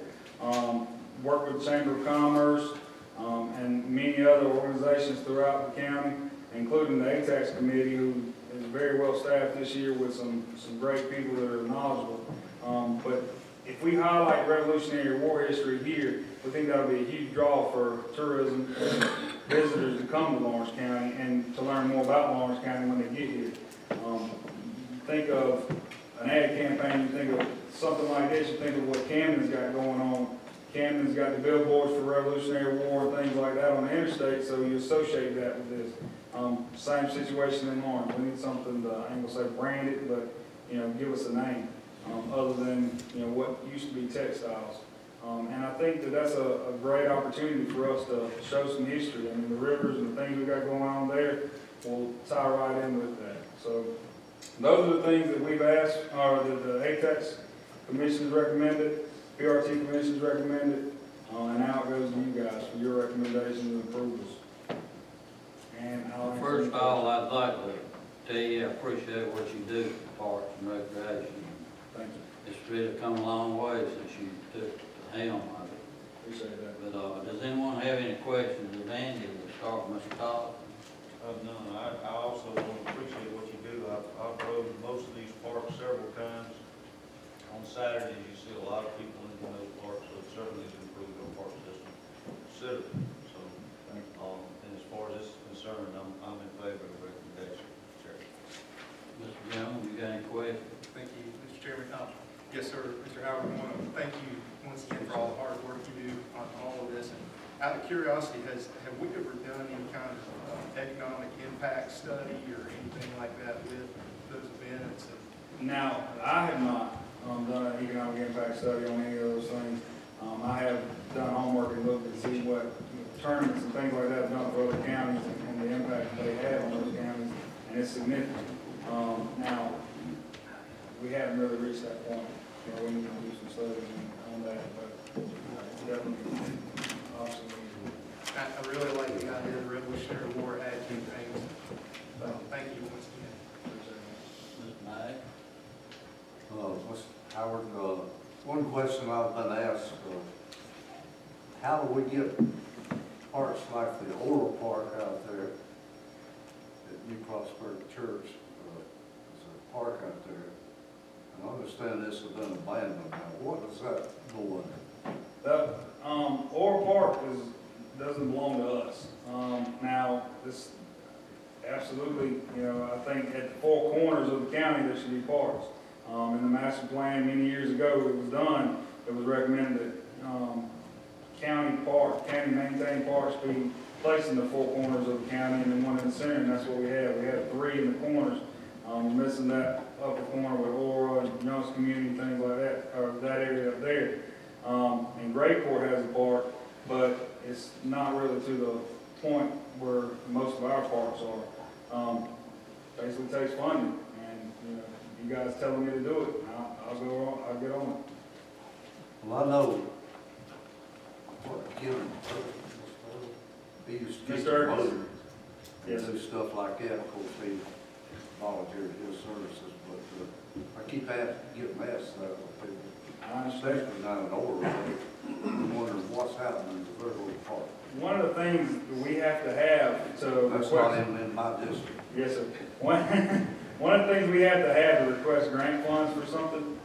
Work with the Chamber of Commerce and many other organizations throughout the county, including the ATAX committee, who is very well staffed this year with some great people that are knowledgeable. But if we highlight Revolutionary War history here, we think that'll be a huge draw for tourism and visitors to come to Lawrence County and to learn more about Lawrence County when they get here. Think of an ad campaign, you think of something like this, you think of what Camden's got going on. Camden's got the billboards for Revolutionary War and things like that on the interstate, so you associate that with this. Same situation in Lawrence. We need something to, I ain't gonna say brand it, but give us a name other than what used to be textiles. And I think that that's a great opportunity for us to show some history. I mean, the rivers and the things we got going on there will tie right in with that. So those are the things that we've asked, or that the ATAX Commission has recommended, PRT Commission has recommended, and now it goes to you guys for your recommendations and approvals. And First of all, I'd like to tell you I appreciate what you do for Parks and Recreation. Thank you. It's really come a long way since you took the helm of it. Appreciate that. But does anyone have any questions of Andy? We'll start with Mr. Collins. No, I also want to appreciate what you do. I've rode most of these parks several times. On Saturdays, you see a lot of people in those parks, so it certainly has improved our park system considerably. So, and as far as this is concerned, I'm in favor of the recommendation, Chair. Mr. Jones, you got any questions? Thank you, Mr. Chairman. Yes, sir. Mr. Howard, I want to thank you once again for all the hard work you do on all of this. And out of curiosity, have we ever done any kind of economic impact study or anything like that with those events? Now, I have not done an economic impact study on any of those things. I have done homework and looked to see what tournaments and things like that have done for other counties and the impact they have on those counties, and it's significant. Now, we haven't really reached that point. We need to do some studies on that, but it's definitely obviously. I really like the idea of the Revolutionary War ad campaigns. Thank you once again. Mr. Knight? Mr. Howard, one question I've been asked, how do we get parks like the Oral Park out there at New Prosperity Church? There's a park out there. And I understand this has been abandoned now. What does that go under? The Oral Park doesn't belong to us. Now, this absolutely, I think at the four corners of the county there should be parks. In the master plan many years ago, it was done. It was recommended that county maintained parks be placed in the four corners of the county, and then one in the center, and that's what we have. We have 3 in the corners. We're missing that upper corner with Aura, Youngstown Commerce Community, things like that, or that area up there. And Grayport has a park, but it's not really to the point where most of our parks are. Basically takes funding, and, you know, you guys telling me to do it, I'll go on, I'll get on it. Well, I know what Kevin, he used to Mr. get Erskine? motor, Yes, do stuff like that, of course, he volunteered his services, but I keep getting asked that with people, I understand. especially down in Orland, I'm wondering what's happening to their little park. One of the things that we have to have to That's not request, in my district. yes, sir. One of the things we have to request grant funds for something,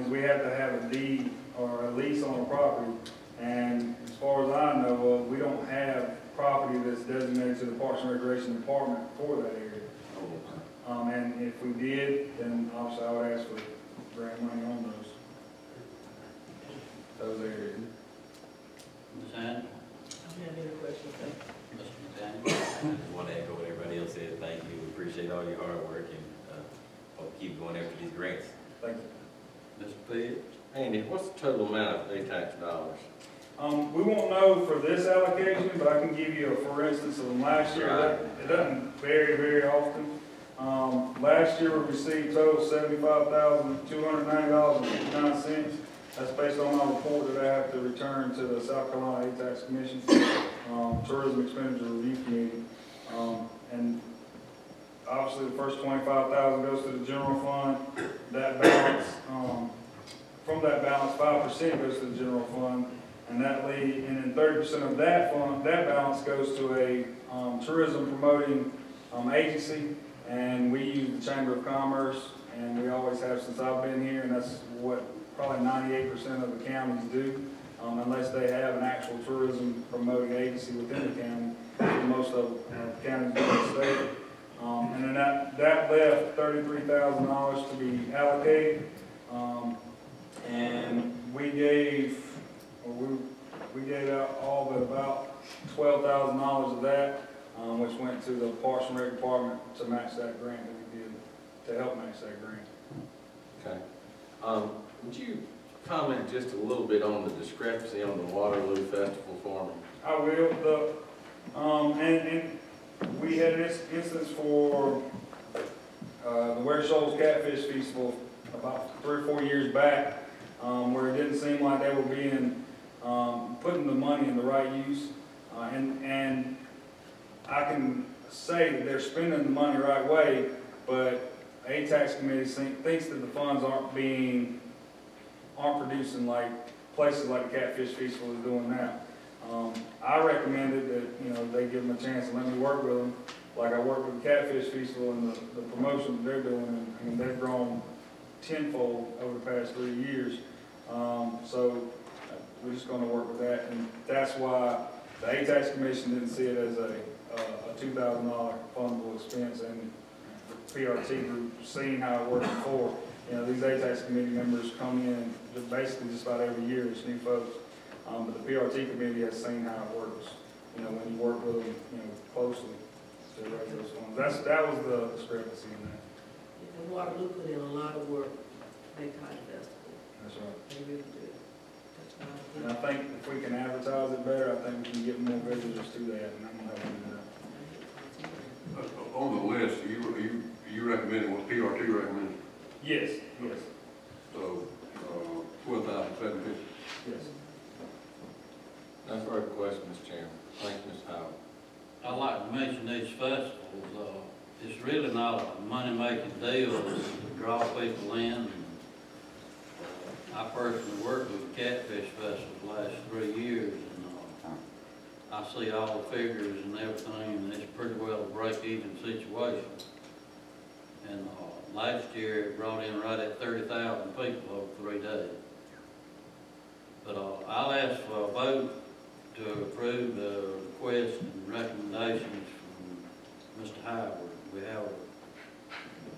is we have to have a deed or a lease on a property. And as far as I know of, we don't have property that's designated to the Parks and Recreation Department for that area. And if we did, then obviously I would ask for grant money on those areas. Ms. Hand? I don't have any questions, thank you. Mr. McDaniel? I just want to echo what everybody else said. Thank you. We appreciate all your hard work and hope you keep going after these grants. Thank you. Mr. Pitts? Andy, what's the total amount of ATAX dollars? We won't know for this allocation, but I can give you a for instance of last year. Right. It doesn't vary very often. Last year we received total $75,290.59. That's based on my report that I have to return to the South Carolina ATAX Commission, Tourism Expenditure Review Committee. And obviously the first $25,000 goes to the general fund. That balance, from that balance, 5% goes to the general fund. And then 30% of that fund, that balance goes to a tourism promoting agency, and we use the Chamber of Commerce, and we always have since I've been here, and that's what probably 98% of the counties do, unless they have an actual tourism promoting agency within the county. Most of the counties in the state. And then that left $33,000 to be allocated, and we gave out all but about $12,000 of that, which went to the Parks and Rec Department to match that grant that we did, to help match that grant. Okay. Would you comment just a little bit on the discrepancy on the Waterloo Festival for me? I will. And we had an instance for the Ware Shoals Catfish Festival about 3 or 4 years back, where it didn't seem like they were being putting the money in the right use, and I can say that they're spending the money the right way, but ATAX committee thinks that the funds aren't producing like places like the Catfish Festival is doing now. I recommended that they give them a chance and let me work with them, like I worked with the Catfish Festival and the promotion that they're doing. And, I mean, they've grown tenfold over the past 3 years. So we're just going to work with that, and that's why the ATAX Commission didn't see it as a $2,000 fundable expense, and the PRT group, seeing how it worked before. These ATAX committee members come in basically just about every year, it's new folks. But the PRT committee has seen how it works, when you work with them, closely to raise those funds. That was the discrepancy in that. And Waterloo put in a lot of work, Big Time Festival. That's right. They really did. That's why I And I think if we can advertise it better, I think we can get more visitors to that, and I'm gonna help you do that. On the list, you recommended what PRT recommended, Yes, yes, so, 12,750. yes. No further questions, Mr. Chairman. Thank you, Ms. Howard. I'd like to mention these festivals, it's really not a money-making deal to draw people in. I personally worked with the Catfish Festival the last 3 years, and I see all the figures and everything, and it's pretty well a break-even situation. And last year, it brought in right at 30,000 people over 3 days. But I'll ask for a vote to approve the request and recommendations from Mr. Howard. We have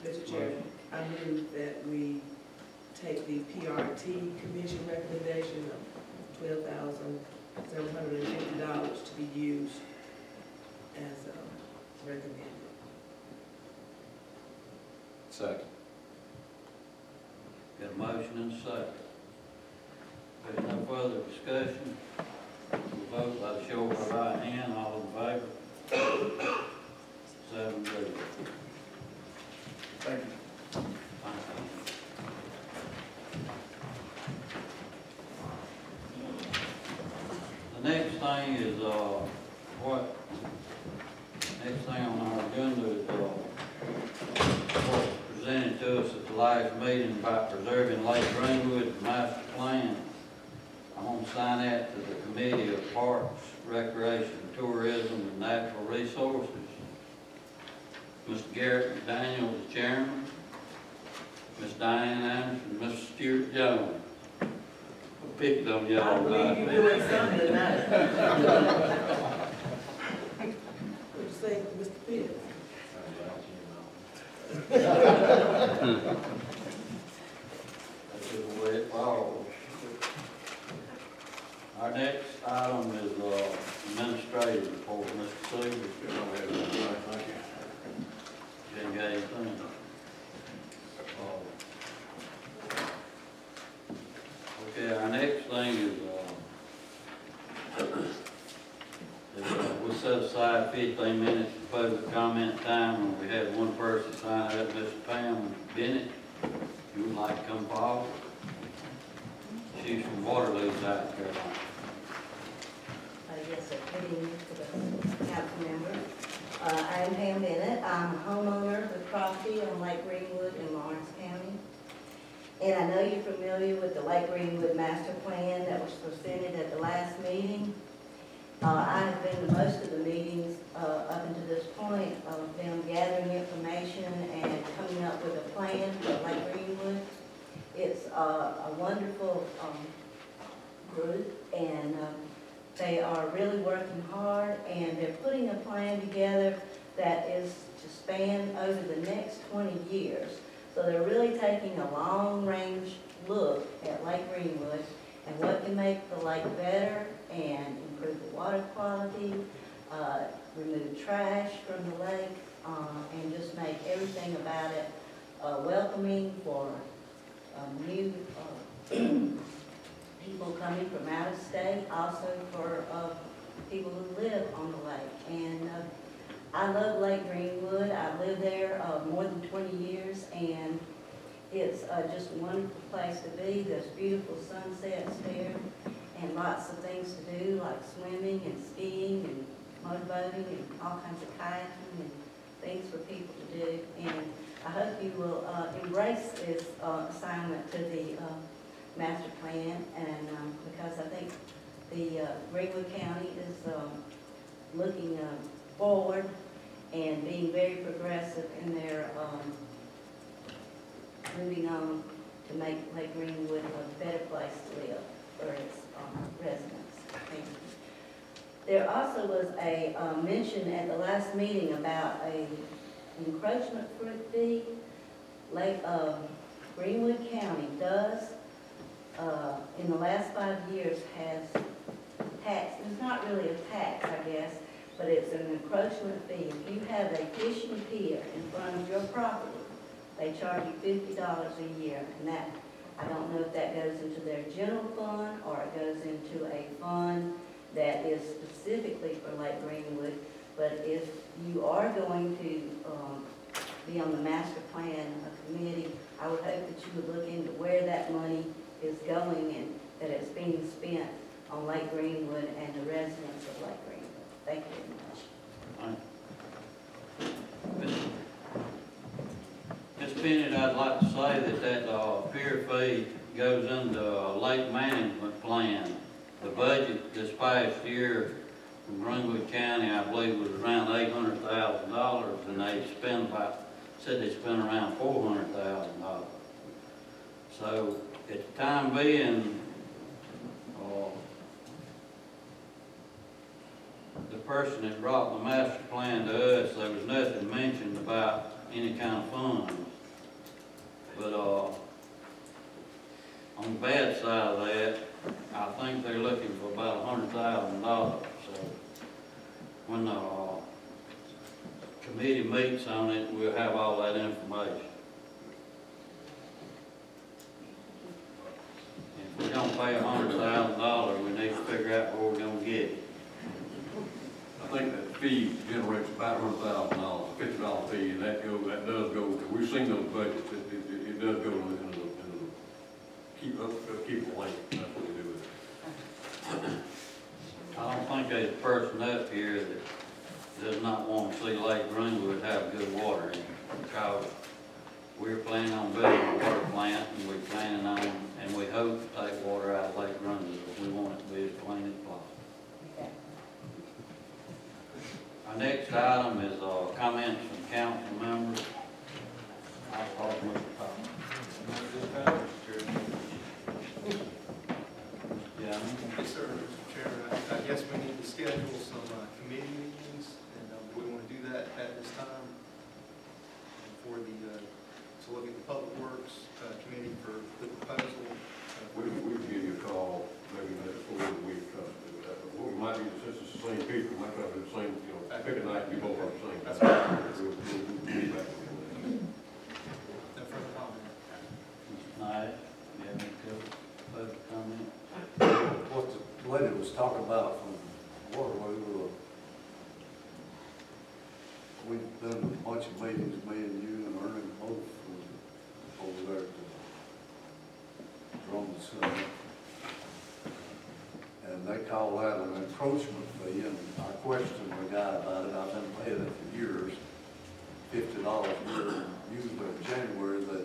Mr. Chairman, I move that we take the PRT commission recommendation of $12,750 to be used as recommended. Second. Got a motion and a second. There's no further discussion. We'll vote by the show of our right hand, all in favor? 7-0. Thank you. Thank you. The next thing is, next thing on our agenda is, what's presented to us at the last meeting about preserving Lake Greenwood master plan. I'm gonna sign that to the Committee of Parks, Recreation, Tourism, and Natural Resources. Mr. Garrett McDaniel is chairman. Ms. Diane Anderson, Mr. Stuart Jones. I picked on y'all. I believe you're doing something tonight. What you say, Mr. Pitts? That's just the way it falls. Our next item is administrative report, Mr. Seaver. Didn't get anything. Okay, our next thing is, we'll set aside 15 minutes for public comment time, and we had one person sign up, Mr. Pam Bennett. If you would like to come forward. She's from Waterloo, South Carolina. Yes, sir. Good evening to the council member. I am Pam Bennett. I'm a homeowner of property on Lake Greenwood in Lawrence County. And I know you're familiar with the Lake Greenwood Master Plan that was presented at the last meeting. I have been to most of the meetings up until this point of them gathering information and coming up with a plan for Lake Greenwood. It's a wonderful group, and they are really working hard, and they're putting a plan together that is to span over the next 20 years. So they're really taking a long-range look at Lake Greenwood and what can make the lake better and improve the water quality, remove trash from the lake, and just make everything about it welcoming for new people coming from out of state, also for people who live on the lake. And I love Lake Greenwood. I've lived there more than 20 years, and it's just a wonderful place to be. There's beautiful sunsets there, and lots of things to do, like swimming and skiing and motorboating and all kinds of kayaking and things for people to do. And I hope you will embrace this assignment to the master plan, and because I think the Greenwood County is looking forward and being very progressive in their moving on to make Lake Greenwood a better place to live for its residents. Thank you. There also was a mention at the last meeting about a encroachment fee. Lake Greenwood County does, in the last 5 years, has tax. It's not really a tax, I guess, but it's an encroachment fee. If you have a fishing pier in front of your property, they charge you $50 a year, and that, I don't know if that goes into their general fund or it goes into a fund that is specifically for Lake Greenwood. But if you are going to be on the master plan committee, I would hope that you would look into where that money is going and that it's being spent on Lake Greenwood and the residents of Lake Greenwood. Thank you very much. Ms. Bennett, I'd like to say that pier fee goes into a lake management plan. The budget this past year from Greenwood County, I believe, was around $800,000, and they said they spent around $400,000. So at the time being, the person that brought the master plan to us, there was nothing mentioned about any kind of funds. But on the bad side of that, I think they're looking for about $100,000. So when the committee meets on it, we'll have all that information. pay $100,000, we need to figure out where we're gonna get it. I think that fee generates about $100,000, $50 fee, and that does go, we've seen those budgets, it does go into the keep the lane, that's what we do with it. I don't think there's a person up here that does not want to see Lake Greenwood have good water in it, because we're planning on building a water plant, and we're planning on, and we hope to take water out of Lake Greenwood. We want it to be as clean as possible. Okay. Our next item is comments from council members. I'll call Mr. Thomas. Yeah. Yes, sir, Mr. Chairman. I guess we need to schedule some committee meetings, and we want to do that at this time for the, to look at the Public Works Committee for the proposal. We can give you a call, maybe next forward week, what we might do, since it's the same people, we might try to do the same, pick a night, we both are the same. That's right. We'll be back. No further comment. Mr. Knight, you have any further comment? What the lady was talking about from Waterloo, we've done a bunch of meetings, me and you and Ernie both over there at the Drone Center. And they call that an encroachment fee, and I questioned the guy about it. I've been paying it for years, $50 a year. Usually in January, the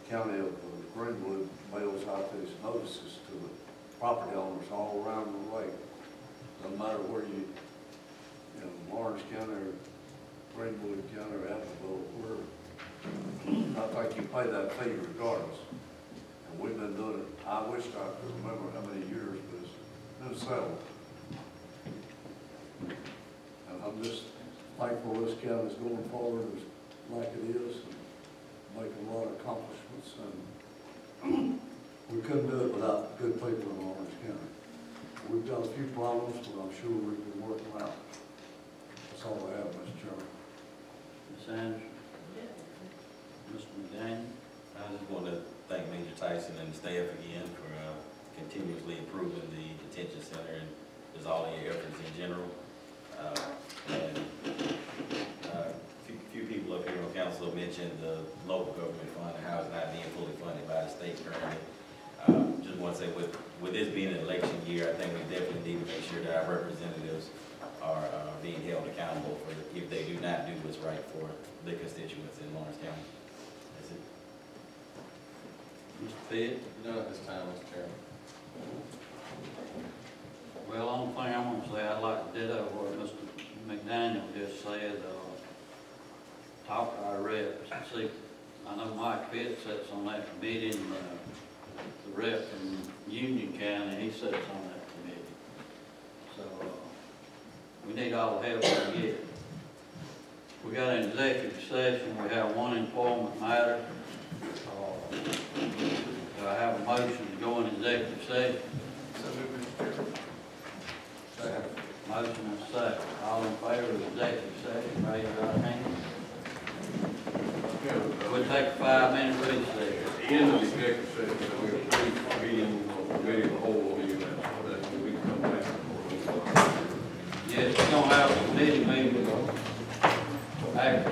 county of Greenwood mails out these notices to the property owners all around the lake. Doesn't matter where you, in Lawrence County or Greenwood County or Abbeville, where I think you pay that fee regardless. And we've been doing it, I wish I could remember how many years, but it's been settled. And I'm just thankful this county's going forward as like it is, and making a lot of accomplishments. And we couldn't do it without good people in Orange County. We've got a few problems, but I'm sure we can work them out. That's all I have, Mr. Chairman. Ms. Anderson? Mr. McDaniel? I just want to thank Major Tyson and the staff again for continuously improving the detention center and just all of your efforts in general. Few people up here on council have mentioned the local government fund and how it's not being fully funded by the state currently. Just want to say with this being an election year, I think we definitely need to make sure that our representatives are being held accountable for if they do not do what's right for the constituents in Lawrence County. That's it. Mr. Pitt? None at this time, Mr. Chairman. Well, only thing I'm gonna say, I'd like to ditto what Mr. McDaniel just said, talk to our reps and see. I know Mike Pitt sits on that committee, and the rep from Union County, he sits on that committee. So, we need all the help we can get. We got an executive session, we have one employment matter. Do I have a motion to go in executive session? So moved, Mr. Chairman. Motion and second. All in favor of executive session, raise your right hand. We'll take a 5-minute recess. At the end of the executive session, we have a meeting, committee of the whole meeting, that's when we come back. Yes, we're gonna have a committee meeting after